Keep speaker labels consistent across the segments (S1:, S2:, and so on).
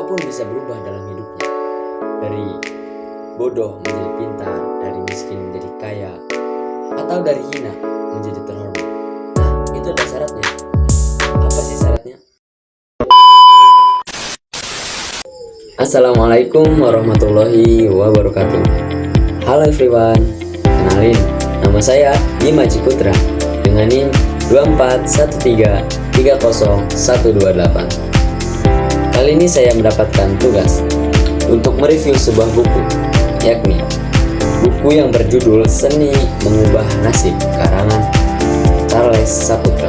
S1: Siapapun bisa berubah dalam hidupnya, dari bodoh menjadi pintar, dari miskin menjadi kaya, atau dari hina menjadi terhormat. Nah, itu ada syaratnya. Apa sih syaratnya? Assalamualaikum warahmatullahi wabarakatuh. Halo everyone, kenalin, nama saya Bima Cikutra dengan NIM 241330128. Kali ini saya mendapatkan tugas untuk mereview sebuah buku, yakni buku yang berjudul Seni Mengubah Nasib karangan Charles Saputra.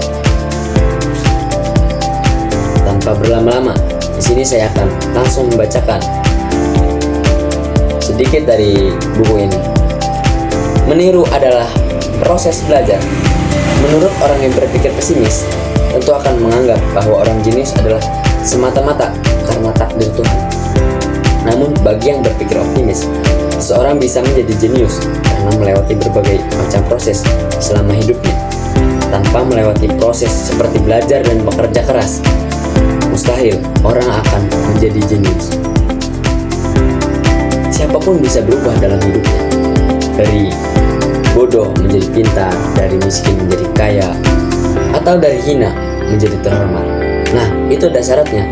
S1: Tanpa berlama-lama, di sini saya akan langsung membacakan sedikit dari buku ini. Meniru adalah proses belajar. Menurut orang yang berpikir pesimis, tentu akan menganggap bahwa orang jenius adalah semata-mata karena takdir Tuhan. Namun bagi yang berpikir optimis, seseorang bisa menjadi jenius karena melewati berbagai macam proses selama hidupnya. Tanpa melewati proses seperti belajar dan bekerja keras, mustahil orang akan menjadi jenius. Siapapun bisa berubah dalam hidupnya, dari bodoh menjadi pintar, dari miskin menjadi kaya, atau dari hina menjadi terhormat. Nah, itu ada syaratnya.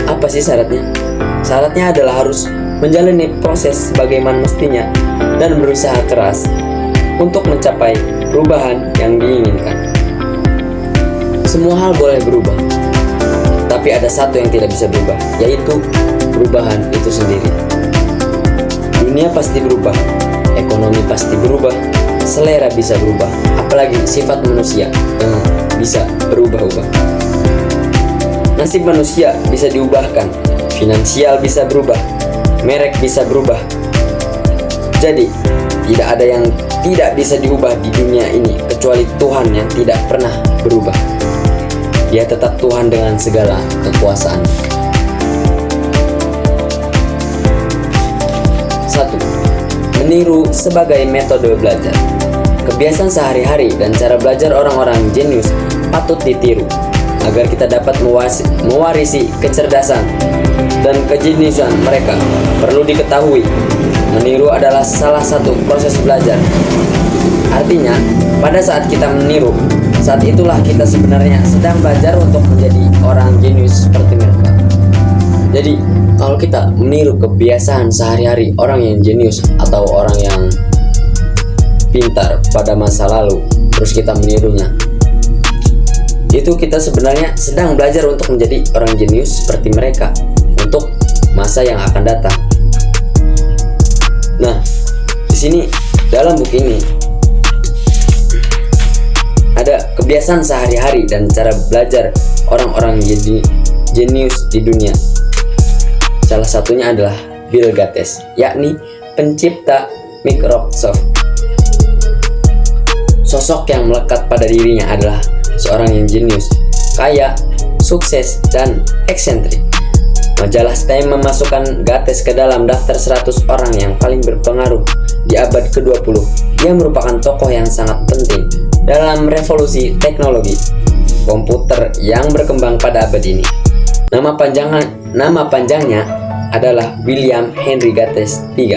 S1: Apa sih syaratnya? Syaratnya adalah harus menjalani proses sebagaimana mestinya dan berusaha keras untuk mencapai perubahan yang diinginkan. Semua hal boleh berubah, tapi ada satu yang tidak bisa berubah, yaitu perubahan itu sendiri. Dunia pasti berubah, ekonomi pasti berubah, selera bisa berubah, apalagi sifat manusia yang bisa berubah-ubah. Nasib manusia bisa diubahkan, finansial bisa berubah, merek bisa berubah. Jadi, tidak ada yang tidak bisa diubah di dunia ini kecuali Tuhan yang tidak pernah berubah. Dia tetap Tuhan dengan segala kekuasaan. 1. Meniru sebagai metode belajar. Kebiasaan sehari-hari dan cara belajar orang-orang jenius patut ditiru agar kita dapat mewarisi kecerdasan dan kejeniusan mereka. Perlu diketahui, meniru adalah salah satu proses belajar. Artinya, pada saat kita meniru, saat itulah kita sebenarnya sedang belajar untuk menjadi orang jenius seperti mereka. Jadi, kalau kita meniru kebiasaan sehari-hari orang yang jenius atau orang yang pintar pada masa lalu, terus kita menirunya, itu kita sebenarnya sedang belajar untuk menjadi orang jenius seperti mereka untuk masa yang akan datang. Nah, di sini dalam buku ini ada kebiasaan sehari-hari dan cara belajar orang-orang jenius di dunia. Salah satunya adalah Bill Gates, yakni pencipta Microsoft. Sosok yang melekat pada dirinya adalah seorang yang jenius, kaya, sukses, dan eksentrik. Majalah Time memasukkan Gates ke dalam daftar 100 orang yang paling berpengaruh di abad ke-20. Dia merupakan tokoh yang sangat penting dalam revolusi teknologi komputer yang berkembang pada abad ini. Nama panjangnya adalah William Henry Gates III,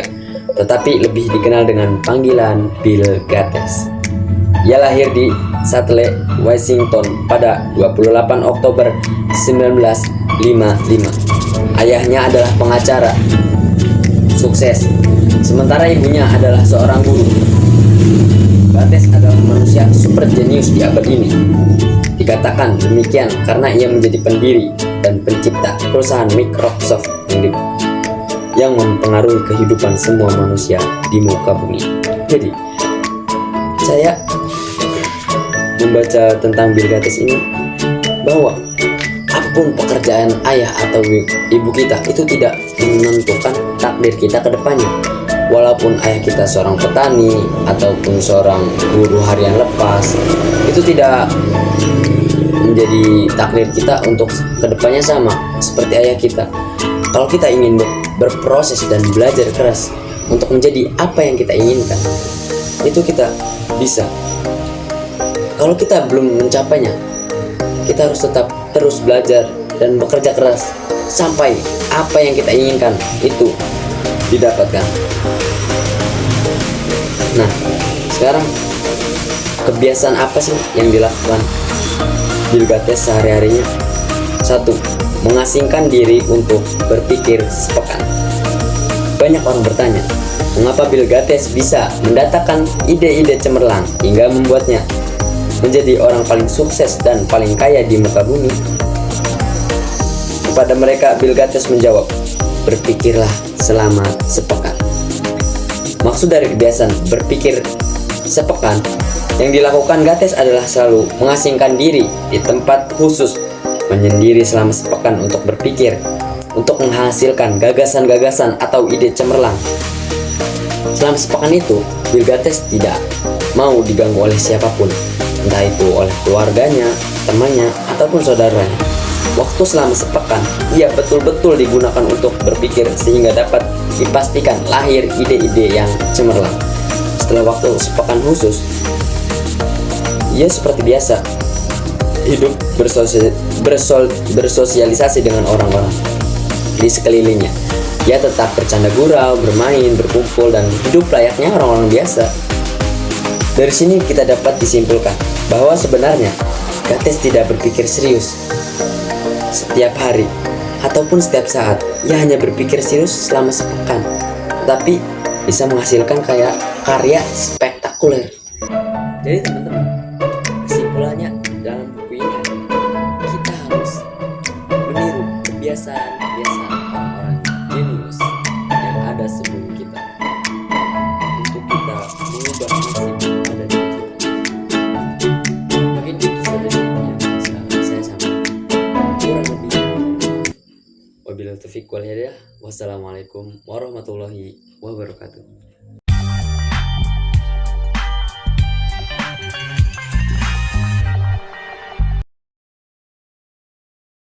S1: tetapi lebih dikenal dengan panggilan Bill Gates. Ia lahir di Seattle, Washington pada 28 Oktober 1955. Ayahnya adalah pengacara sukses, sementara ibunya adalah seorang guru. Gates adalah manusia super jenius di abad ini. Dikatakan demikian karena ia menjadi pendiri dan pencipta perusahaan Microsoft yang mempengaruhi kehidupan semua manusia di muka bumi. Jadi, saya membaca tentang Bill Gates ini bahwa apapun pekerjaan ayah atau ibu kita itu tidak menentukan takdir kita ke depannya. Walaupun ayah kita seorang petani ataupun seorang guru harian lepas, itu tidak menjadi takdir kita untuk kedepannya sama seperti ayah kita. Kalau kita ingin berproses dan belajar keras untuk menjadi apa yang kita inginkan, itu kita bisa. Kalau kita belum mencapainya, kita harus tetap terus belajar dan bekerja keras sampai apa yang kita inginkan itu didapatkan. Nah, sekarang kebiasaan apa sih yang dilakukan Bill Gates sehari-harinya? 1. Mengasingkan diri untuk berpikir sepekan. Banyak orang bertanya, mengapa Bill Gates bisa mendatangkan ide-ide cemerlang hingga membuatnya menjadi orang paling sukses dan paling kaya di muka bumi? Kepada mereka, Bill Gates menjawab, berpikirlah selama sepekan. Maksud dari kebiasaan berpikir sepekan yang dilakukan Gates adalah selalu mengasingkan diri di tempat khusus, menyendiri selama sepekan untuk berpikir, untuk menghasilkan gagasan-gagasan atau ide cemerlang. Selama sepekan itu, Bill Gates tidak mau diganggu oleh siapapun, entah itu oleh keluarganya, temannya, ataupun saudaranya. Waktu selama sepekan, ia betul-betul digunakan untuk berpikir sehingga dapat dipastikan lahir ide-ide yang cemerlang. Setelah waktu sepekan khusus, ia seperti biasa hidup bersosialisasi dengan orang-orang di sekelilingnya. Ia tetap bercanda gurau, bermain, berkumpul, dan hidup layaknya orang-orang biasa. Dari sini kita dapat disimpulkan bahwa sebenarnya Gates tidak berpikir serius setiap hari ataupun setiap saat. Ia hanya berpikir serius selama sepekan, tapi bisa menghasilkan karya spektakuler. Jadi teman-teman, kesimpulannya dalam buku ini kita harus meniru kebiasaan-kebiasaan orang-orang jenius yang ada sebelum kita untuk kita mengubah nasib yang ada di kita. Mungkin itu saja yang sekarang saya sampaikan. Kurang lebih wabillahi taufiq wal hidayah. Wassalamualaikum warahmatullahi wabarakatuh.